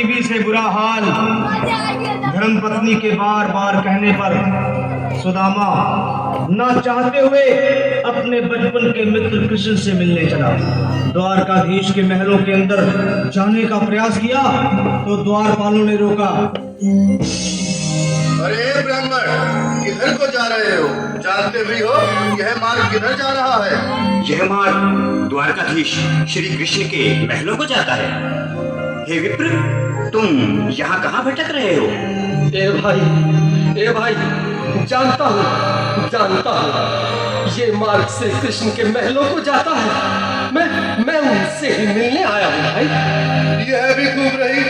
गरीबी से बुरा हाल। धर्मपत्नी के बार बार कहने पर सुदामा ना चाहते हुए अपने बचपन के मित्र कृष्ण से मिलने चला। द्वारकाधीश के महलों के अंदर जाने का प्रयास किया तो द्वारपालों ने रोका। अरे ब्राह्मण, किधर को जा रहे हो? जानते भी हो यह मार्ग किधर जा रहा है? यह मार्ग द्वारकाधीश श्री कृष्ण के महलों को जाता है। हे विप्र, तुम यहाँ कहाँ भटक रहे हो? ए भाई, जानता हूँ ये मार्ग से कृष्ण के महलों को जाता है। मैं उनसे ही मिलने आया हूँ भाई। यह भी खूब रही,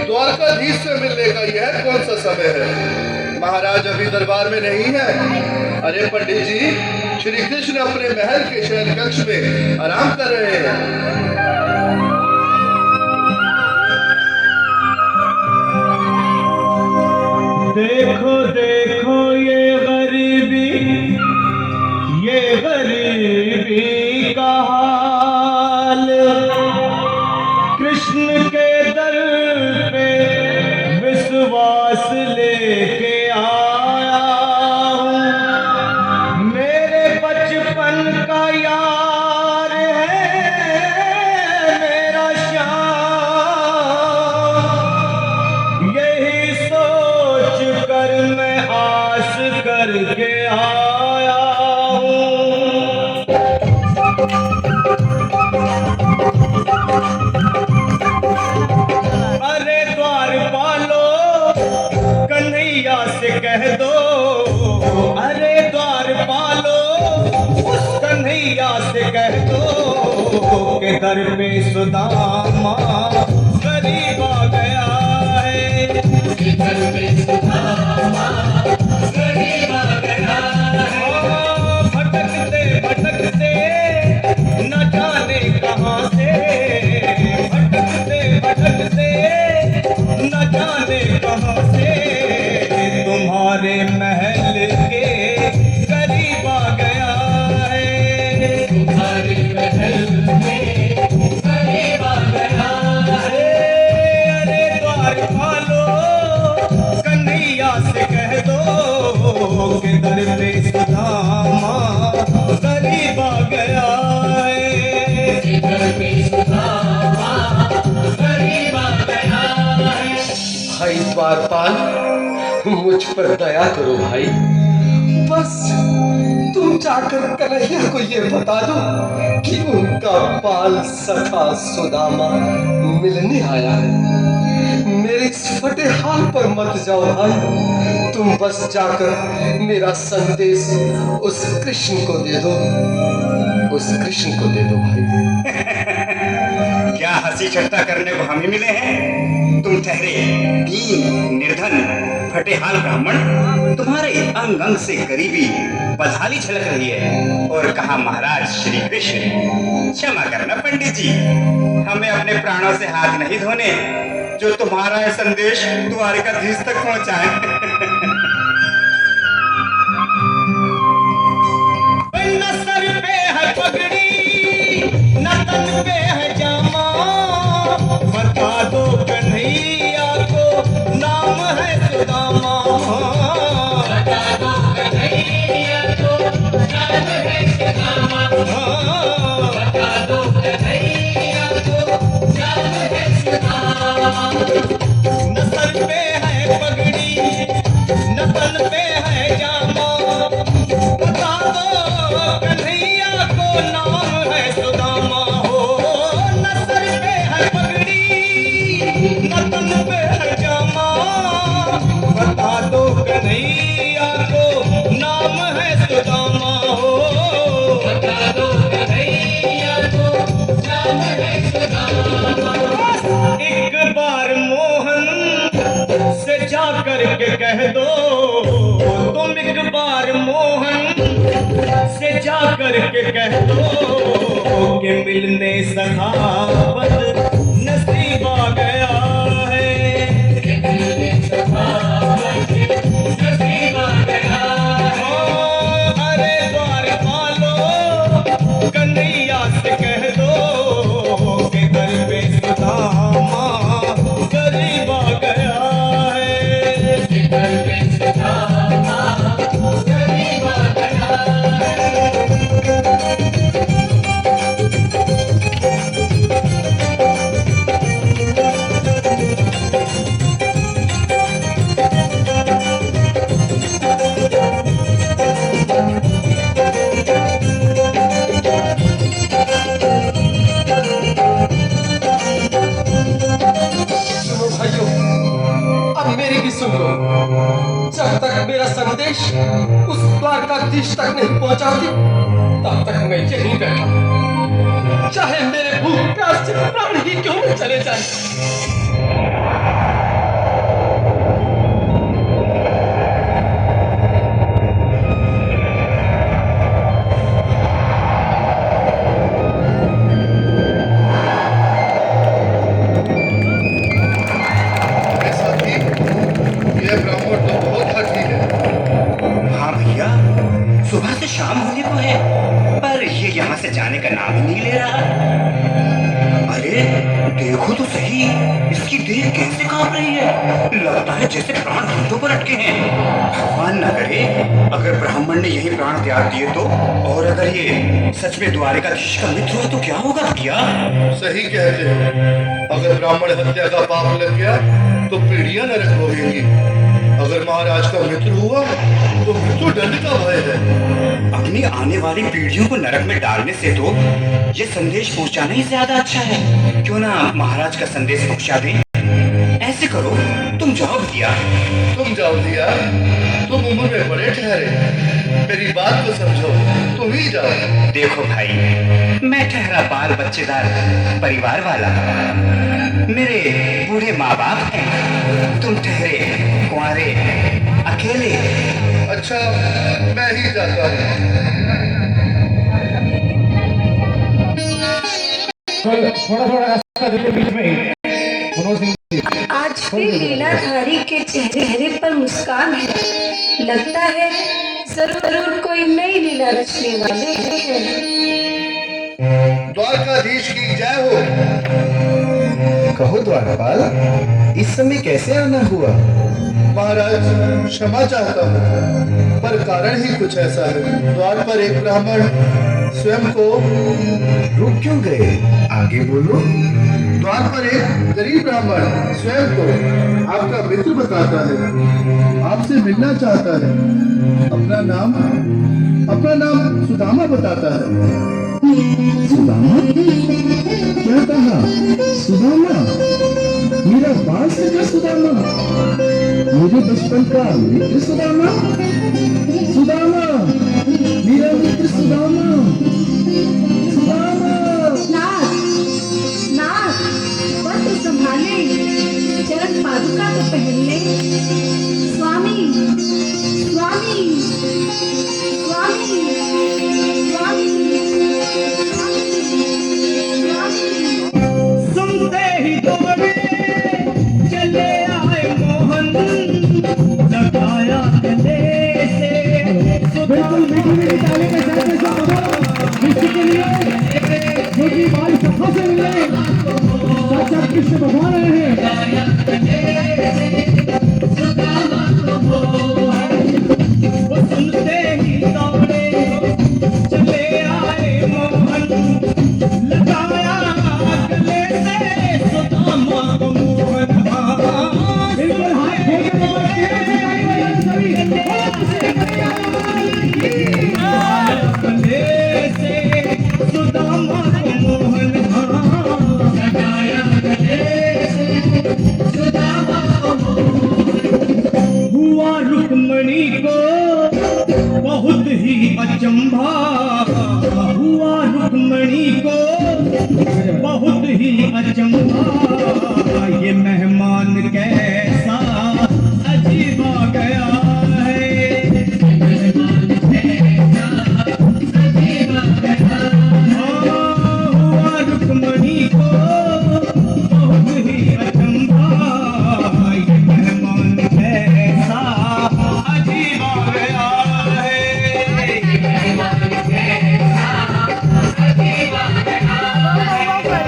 द्वारकाधीश से मिलने का यह कौन सा समय है? महाराज अभी दरबार में नहीं है। अरे पंडित जी, श्री कृष्ण अपने महल के शयन कक्ष में आराम कर रहे हैं। देखो देखो ये गरीबी का हाल, कृष्ण के दर पे विश्वास लेके आया हूँ। मेरे बचपन का यार है मेरा श्याम, यही सोच कर मैं आस करके आया हूँ। अरे द्वारपालो कन्हैया से कह दो, अरे द्वारपालो कन्हैया से कह दो कि दर पे सुदामा गरीब आ गया है। दर पे सुदामा गरीब आ गया है। भटकते भटकते न जाने कहाँ से, भटकते भटकते न जाने कहाँ से तुम्हारे महल के करीब आ गया है। तुम्हारे महल में करीब आ गया है। अरे द्वारपालो कन्हैया से कह दो कि दर पे सुदामा करीब आ गया है। दर पे सुदामा करीब आ गया है। भाई द्वारपाल, मुझ पर दया करो भाई। बस तुम जाकर कन्हैया को ये बता दो कि उनका बाल सखा सुदामा मिलने आया है। मेरे इस फटे हाल पर मत जाओ भाई, तुम बस जाकर मेरा संदेश उस कृष्ण को दे दो, उस कृष्ण को दे दो भाई। क्या हंसी ठट्टा करने को हम ही मिले हैं? तुम ठहरे दीन निर्धन फटे हाल ब्राह्मण, तुम्हारे अंग अंग से गरीबी बदहाली झलक रही है। और कहा महाराज श्री कृष्ण। क्षमा करना पंडित जी, हमें अपने प्राणों से हाथ नहीं धोने जो तुम्हारा यह संदेश द्वारकाधीश तक पहुंचाए। न सर पे है पगड़ी न तन पे है जामा, बता दो कन्हैया को नाम है सुदामा। बता दो कन्हैया को नाम है सुदामा। बता दो कन्हैया को नाम है सुदामा। न सर पे है पगड़ी न तन पे है जामा, बता दो कन्हैया को नाम है सुदामा। हो न सर पे है पगड़ी न तन पे है जामा, बता दो कन्हैया को नाम है सुदामा। हो बता दो कन्हैया को नाम है सुदामा। एक बार मोहन से जा करके कह दो, तुम एक बार मोहन से जा करके कह दो कि मिलने सखावत नसीब आ गया है। मिलने सखावत नसीब आ गया है। अरे द्वारपालो कन्हैया से कह दो कि दर पे सुदामा द्वारकाधीश तक नहीं पहुंचाती तब तक मैं यहीं बैठा, चाहे मेरे भूख प्यास से प्राण ही क्यों न चले जाए। अरे साथी, ये ब्राह्मण तो बहुत हठी है। हाँ भैया, सुबह से शाम होने को है पर ये यहाँ से जाने का नाम ही नहीं ले रहा। अरे देखो तो सही, इसकी देह कैसे कांप रही है, लगता है जैसे प्राण हाथों पर अटके हैं। भगवान न करे अगर ब्राह्मण ने यही प्राण त्याग दिए तो, और अगर ये सच में द्वारकाधीश का मित्र हुआ तो क्या होगा भैया? सही कहते हो, अगर ब्राह्मण हत्या का पाप लग गया तो पीढ़ियां नरक भोगेंगी। अगर महाराज का मित्र हुआ तो मृत्यु दंड का भय है। अपनी आने वाली पीढ़ियों को नरक में डालने से तो ये संदेश पहुंचाना ही ज्यादा अच्छा है। क्यों ना महाराज का संदेश पहुंचा दें? ऐसे करो, तुम जाओ भैया। तुम जाओ दिया, तुम उम्र में बड़े ठहरे, मेरी बात को समझो, तुम ही जाओ। देखो भाई, मैं ठहरा बाल बच्चेदार परिवार वाला, मेरे बूढ़े माँ बाप हैं, तुम ठहरे कुंवारे अकेले। अच्छा, मैं ही जाता हूँ। थोड़ा रास्ता देखो बीच में ही। मनोज सिंह जी, आज भी लीलाधारी के चेहरे पर मुस्कान है। लगता है जरूर कोई नई लीला रचने वाले हैं। द्वारकाधीश की जय हो। कहो द्वारपाल, इस समय कैसे आना हुआ? महाराज, क्षमा चाहता हूँ, पर कारण ही कुछ ऐसा है। द्वार पर एक ब्राह्मण स्वयं को रुक क्यों गए? आगे बोलो। द्वार पर एक गरीब ब्राह्मण स्वयं को आपका मित्र बताता है, आपसे मिलना चाहता है। अपना नाम सुदामा बताता है। सुदामा? क्या कहा? सुदामा? मेरा बाल सगा सुदामा? मेरे बचपन का मित्र सुदामा? सुदामा, मेरा मित्र सुदामा? सुदामा! नाथ, वस्त्र संभाले, चरण पादुका तो पहन ले। स्वामी, स्वामी, स्वामी, स्वामी, स्वामी। सुनते ही दौड़े चले आए मोहन, लगाया गले से। बिल्कुल मीठी ताली के साथ किसी के लिए जो कि बाल सफा से मिले, साक्षात कृष्ण भगवान आए हैं। वो सुनते ही दौड़े चले आए मोहन, लगाया गले से सुदामा को मोहन। बिल्कुल हाथ गले से सुदामा को मोहन, लगाया गले से सुदामा को मोहन। हुआ रुक्मणी को बहुत ही अचंभा, हुआ रुक्मणी को बहुत ही अचंभा। ये मेहमान कैसा अजीब आ गया है, हुआ रुक्मणी को बहुत ही अचंभा। ये मेहमान कैसा अजीब आ गया है, ये मेहमान कैसा अजीब आ गया है।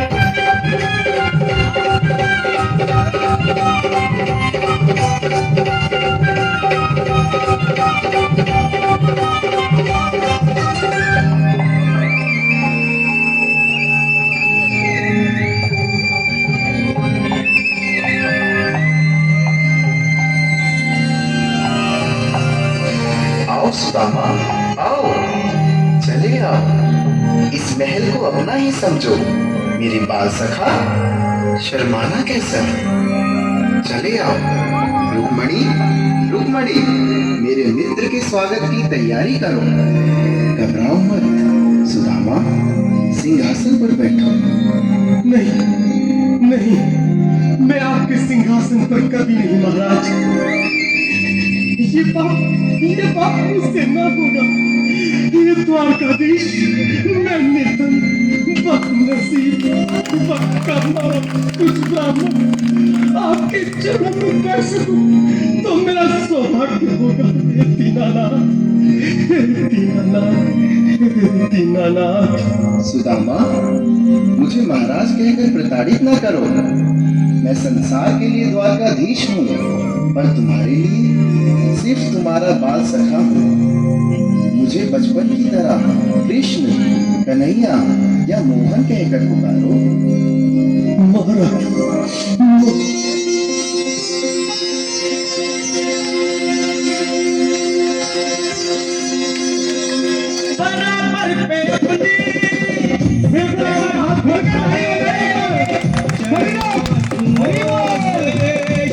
आओ सुदामा, आओ, चले आओ। इस महल को अपना ही समझो। मेरे बाल सखा, शर्माना कैसा? चले आओ। रुक्मणी, रुक्मणी, मेरे मित्र के स्वागत की तैयारी करो। घबराओ मत सुदामा, सिंहासन पर बैठो। नहीं नहीं, मैं आपके सिंहासन पर कभी नहीं महाराज। ये पाप मुझसे ना होगा। ये द्वारकाधीश, मैं निर्धन, बदनसीब, बदकर्मा, कुछ ब्राह्मण आपके चरण में बैठ सकूं तो मेरा सौभाग्य होगा। हे दीनानाथ, हे दीनानाथ, हे दीनानाथ। सुदामा, मुझे महाराज कहकर प्रताड़ित न करो। मैं संसार के लिए द्वारकाधीश हूँ, पर तुम्हारे लिए सिर्फ तुम्हारा बाल सखा हूँ। मुझे बचपन की तरह कृष्ण, कन्हैया या मोहन कहकर पुकारो। महाराज, बराबर पे अपनी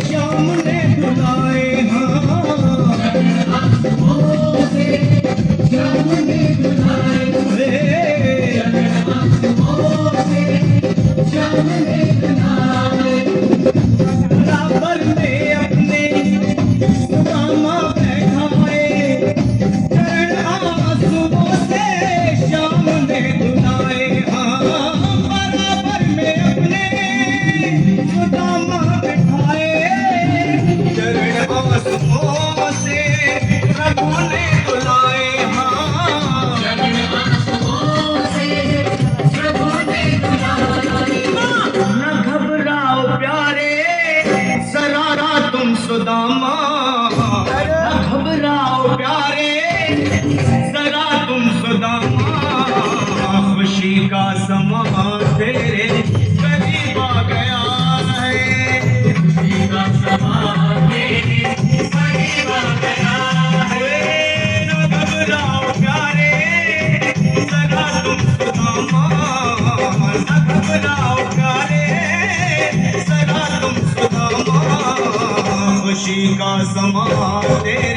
श्याम ने बुलाए, श्याम ने बुलाए, श्याम ने बुलाए। बराबर में अपने सुदामा बैठाए, चरण आंसुओं से श्याम ने धुलाए। बराबर में अपने सुदामा बैठाए, चरण आंसुओं से प्रभु ने धुलाए। न घबराओ प्यारे, सरारा तुम सुदामा, न घबराओ प्यारे, जरा तुम सुदामा। खुशी का समा तेरे करीब आ गया है, खुशी का समा तेरे करीब आ गया है। न घबराओ प्यारे, जरा तुम सुदामा, न घबराओ प्यारे, जरा तुम सुदामा। खुशी का समा तेरे